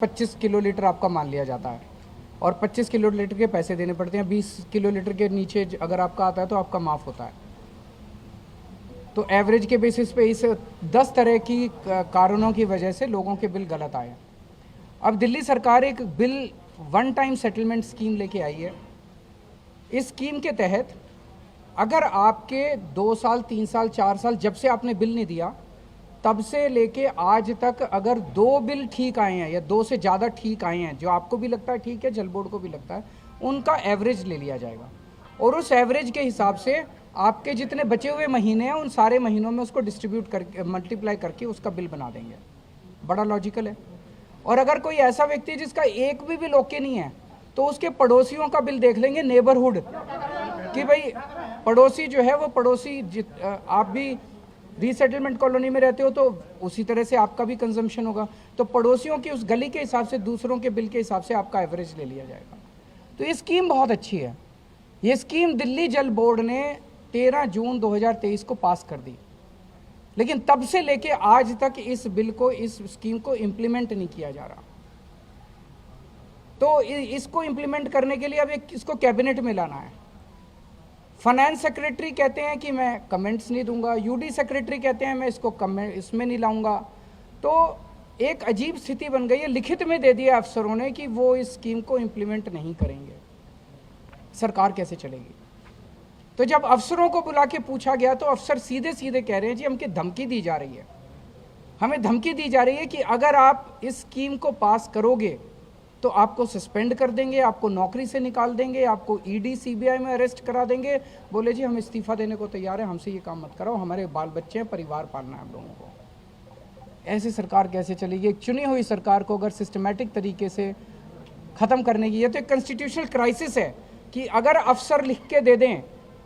25 kilo litre आपका मान लिया जाता है और 25 किलो लीटर के पैसे देने पड़ते हैं। 20 किलो लीटर के नीचे अगर आपका आता है तो आपका माफ़ होता है। तो एवरेज के बेसिस पे इस 10 तरह की कारणों की वजह से लोगों के बिल गलत आए। अब दिल्ली सरकार एक bill one time settlement scheme लेके आई है। इस स्कीम के तहत अगर आपके 2 साल 3 साल 4 साल जब से आपने बिल नहीं दिया तब से लेके आज तक अगर 2 बिल ठीक आए हैं या 2 से ज़्यादा ठीक आए हैं, जो आपको भी लगता है ठीक है, जल बोर्ड को भी लगता है, उनका एवरेज ले लिया जाएगा और उस एवरेज के हिसाब से आपके जितने बचे हुए महीने हैं उन सारे महीनों में उसको डिस्ट्रीब्यूट करके मल्टीप्लाई करके उसका बिल बना देंगे। बड़ा लॉजिकल है। और अगर कोई ऐसा व्यक्ति जिसका एक भी बिल ओके नहीं है तो उसके पड़ोसियों का बिल देख लेंगे, नेबरहुड, कि भाई पड़ोसी जो है वो पड़ोसी आप भी रीसेटलमेंट कॉलोनी में रहते हो तो उसी तरह से आपका भी कंजम्पशन होगा, तो पड़ोसियों की उस गली के हिसाब से दूसरों के बिल के हिसाब से आपका एवरेज ले लिया जाएगा। तो ये स्कीम बहुत अच्छी है। ये स्कीम दिल्ली जल बोर्ड ने 13 जून 2023 को पास कर दी, लेकिन तब से लेके आज तक इस बिल को, इस स्कीम को इम्प्लीमेंट नहीं किया जा रहा। तो इसको इम्प्लीमेंट करने के लिए अब इसको कैबिनेट में लाना है। फाइनेंस सेक्रेटरी कहते हैं कि मैं कमेंट्स नहीं दूंगा, यूडी सेक्रेटरी कहते हैं मैं इसको इसमें नहीं लाऊंगा। तो एक अजीब स्थिति बन गई है। लिखित में दे दिया अफसरों ने कि वो इस स्कीम को इम्प्लीमेंट नहीं करेंगे। सरकार कैसे चलेगी? तो जब अफसरों को बुला के पूछा गया तो अफसर सीधे सीधे कह रहे हैं जी हमको धमकी दी जा रही है, हमें धमकी दी जा रही है कि अगर आप इस स्कीम को पास करोगे तो आपको सस्पेंड कर देंगे, आपको नौकरी से निकाल देंगे, आपको ईडी सीबीआई में अरेस्ट करा देंगे। बोले जी हम इस्तीफा देने को तैयार हैं, हमसे ये काम मत कराओ, हमारे बाल बच्चे हैं, परिवार पालना है हम लोगों को। ऐसी सरकार कैसे चलेगी? एक चुनी हुई सरकार को अगर सिस्टमैटिक तरीके से ख़त्म करने की, ये तो एक कॉन्स्टिट्यूशनल क्राइसिस है कि अगर अफसर लिख के दे दें,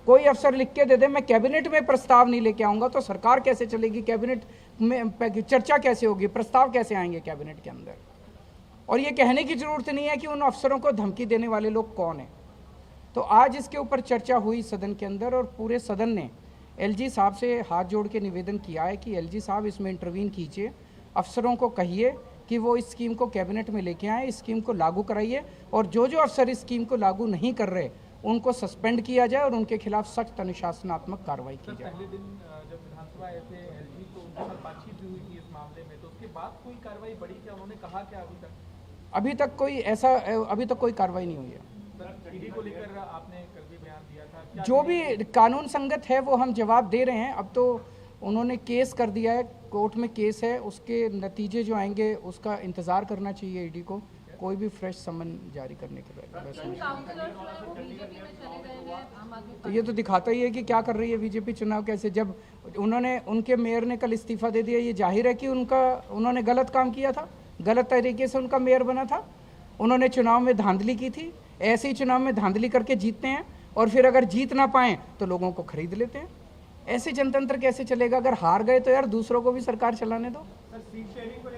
कोई अफसर लिख के दे दे मैं कैबिनेट में प्रस्ताव नहीं लेके आऊँगा, तो सरकार कैसे चलेगी? कैबिनेट में चर्चा कैसे होगी? प्रस्ताव कैसे आएंगे कैबिनेट के अंदर? और ये कहने की ज़रूरत नहीं है कि उन अफसरों को धमकी देने वाले लोग कौन हैं। तो आज इसके ऊपर चर्चा हुई सदन के अंदर और पूरे सदन ने एलजी साहब से हाथ जोड़ के निवेदन किया है कि एलजी साहब इसमें इंटरवीन कीजिए, अफसरों को कहिए कि वो इस स्कीम को कैबिनेट में लेके आएँ, इस स्कीम को लागू कराइए और जो जो अफसर इस स्कीम को लागू नहीं कर रहे उनको सस्पेंड किया जाए और उनके खिलाफ सख्त अनुशासनात्मक कार्रवाई की जाए। पहले दिन जब विधानसभा आए थे एलजी तो उनके साथ बातचीत भी हुई थी इस मामले में, तो उसके बाद कोई कार्रवाई बढ़ी क्या? उन्होंने कहा क्या अभी तक? अभी तक कोई कार्रवाई नहीं हुई है। सर, ईडी को लेकर आपने कल भी बयान दिया था, जो भी कानून संगत है वो हम जवाब दे रहे हैं। अब तो उन्होंने केस कर दिया है, कोर्ट में केस है, उसके नतीजे जो आएंगे उसका इंतज़ार करना चाहिए ईडी को, कोई भी फ्रेश समन जारी करने के बाद। तो ये तो दिखाता ही है कि क्या कर रही है बीजेपी चुनाव कैसे। जब उनके मेयर ने कल इस्तीफा दे दिया, ये जाहिर है कि उन्होंने गलत काम किया था, गलत तरीके से उनका मेयर बना था, उन्होंने चुनाव में धांधली की थी। ऐसे ही चुनाव में धांधली करके जीतते हैं और फिर अगर जीत ना पाएँ तो लोगों को खरीद लेते हैं। ऐसे जनतंत्र कैसे चलेगा? अगर हार गए तो यार दूसरों को भी सरकार चलाने दो। सर, सीट शेयरिंग को